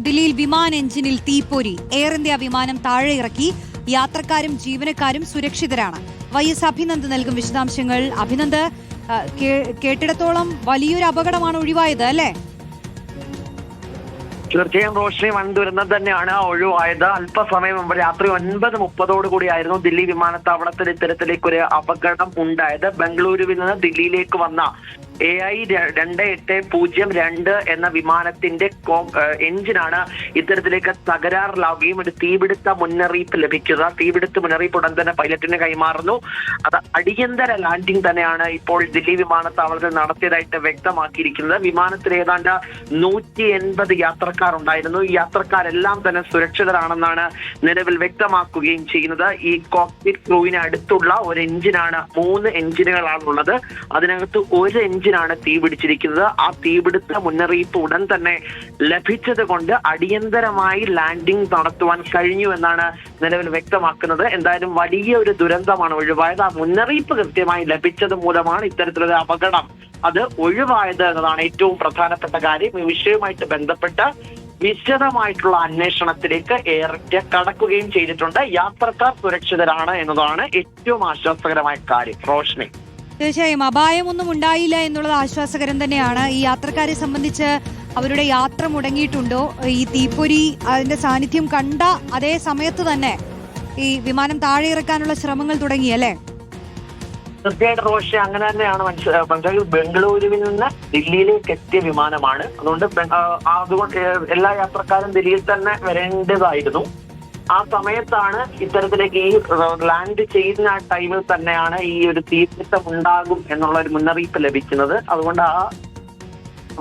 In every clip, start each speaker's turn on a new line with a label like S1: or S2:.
S1: ദില്ലിയിൽ വിമാന എഞ്ചിനിൽ തീപ്പൊരി. എയർ ഇന്ത്യ വിമാനം താഴെ ഇറക്കി. യാത്രക്കാരും ജീവനക്കാരും സുരക്ഷിതരാണ്. YS അഭിനന്ദ് നൽകും വിശദാംശങ്ങൾ. അഭിനന്ദ്, കേട്ടിടത്തോളം വലിയൊരു അപകടമാണ് ഒഴിവായത് അല്ലേ?
S2: തീർച്ചയായും റോഷ്നി, വൻ ദുരന്തം തന്നെയാണ് ഒഴിവായത്. അല്പസമയം മുമ്പ് രാത്രി 9:30 ദില്ലി വിമാനത്താവളത്തിൽ ഇത്തരത്തിലേക്കൊരു അപകടം ഉണ്ടായത്. ബംഗളൂരുവിൽ നിന്ന് ദില്ലിയിലേക്ക് വന്ന AI 2802 എന്ന വിമാനത്തിന്റെ എഞ്ചിനാണ് ഇത്തരത്തിലേക്ക് തകരാറിലാവുകയും ഒരു തീപിടുത്ത മുന്നറിയിപ്പ് ലഭിക്കുക. തീപിടുത്ത മുന്നറിയിപ്പ് ഉടൻ തന്നെ പൈലറ്റിന് കൈമാറുന്നു. അത് അടിയന്തര ലാൻഡിംഗ് തന്നെയാണ് ഇപ്പോൾ ദില്ലി വിമാനത്താവളത്തിൽ നടത്തിയതായിട്ട് വ്യക്തമാക്കിയിരിക്കുന്നത്. വിമാനത്തിൽ ഏതാണ്ട് 180 യാത്രക്കാർ ഉണ്ടായിരുന്നു. ഈ യാത്രക്കാരെല്ലാം തന്നെ സുരക്ഷിതരാണെന്നാണ് നിലവിൽ വ്യക്തമാക്കുകയും ചെയ്യുന്നത്. ഈ കോക്പിറ്റ് ക്രൂവിന് അടുത്തുള്ള ഒരു എഞ്ചിനാണ്, 3 എഞ്ചിനുകളാണുള്ളത്. അതിനകത്ത് ഒരു എഞ്ചിനാണ് തീ പിടിച്ചിരിക്കുന്നത്. ആ തീപിടുത്ത മുന്നറിയിപ്പ് ഉടൻ തന്നെ ലഭിച്ചത് കൊണ്ട് അടിയന്തരമായി ലാൻഡിംഗ് നടത്തുവാൻ കഴിഞ്ഞു എന്നാണ് നിലവിൽ വ്യക്തമാക്കുന്നത്. എന്തായാലും വലിയ ഒരു ദുരന്തമാണ് ഒഴിവായത്. ആ മുന്നറിയിപ്പ് കൃത്യമായി ലഭിച്ചത് മൂലമാണ് ഇത്തരത്തിലൊരു അപകടം അത് ഒഴിവായത് എന്നതാണ് ഏറ്റവും പ്രധാനപ്പെട്ട കാര്യം. ഈ വിഷയവുമായിട്ട് ബന്ധപ്പെട്ട വിശദമായിട്ടുള്ള അന്വേഷണത്തിലേക്ക് എയർ ഇന്ത്യ കടക്കുകയും ചെയ്തിട്ടുണ്ട്. യാത്രക്കാർ സുരക്ഷിതരാണ് എന്നതാണ് ഏറ്റവും ആശ്വാസകരമായ കാര്യം. റോഷ്നി,
S1: തീർച്ചയായും അപായമൊന്നും ഉണ്ടായില്ല എന്നുള്ളത് ആശ്വാസകരം തന്നെയാണ്. ഈ യാത്രക്കാരെ സംബന്ധിച്ച് അവരുടെ യാത്ര മുടങ്ങിയിട്ടുണ്ടോ? ഈ തീപ്പൊരി അതിന്റെ സാന്നിധ്യം കണ്ട അതേ സമയത്ത് തന്നെ ഈ വിമാനം താഴെ ഇറക്കാനുള്ള ശ്രമങ്ങൾ തുടങ്ങിയല്ലേ?
S2: തീർച്ചയായിട്ടും റോഷി, അങ്ങനെ തന്നെയാണ് മനസ്സിലാക്കുന്നത്. ബംഗളൂരുവിൽ നിന്ന് ദില്ലിയിലേക്ക് എത്തിയ വിമാനമാണ്. അതുകൊണ്ട് എല്ലാ യാത്രക്കാരും ദില്ലിയിൽ തന്നെ വരേണ്ടതായിരുന്നു. ആ സമയത്താണ് ഇത്തരത്തിലേക്ക് ഈ ലാൻഡ് ചെയ്യുന്ന ടൈമിൽ തന്നെയാണ് ഈ ഒരു തീപിടുത്തം ഉണ്ടാകും എന്നുള്ള ഒരു മുന്നറിയിപ്പ് ലഭിക്കുന്നത്. അതുകൊണ്ട്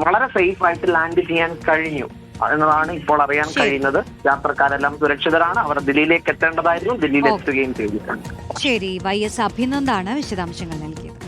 S2: വളരെ സേഫ് ആയിട്ട് ലാൻഡ് ചെയ്യാൻ കഴിഞ്ഞു എന്നതാണ് ഇപ്പോൾ അറിയാൻ കഴിയുന്നത്. യാത്രക്കാരെല്ലാം സുരക്ഷിതരാണ്. അവർ ദില്ലിയിലേക്ക് എത്തേണ്ടതായിരുന്നു. ദില്ലിയിൽ എത്തുകയും ചെയ്തിട്ടുണ്ട്.
S1: ശരി, YS അഭിനന്ദാണ് വിശദാംശങ്ങൾ നൽകിയത്.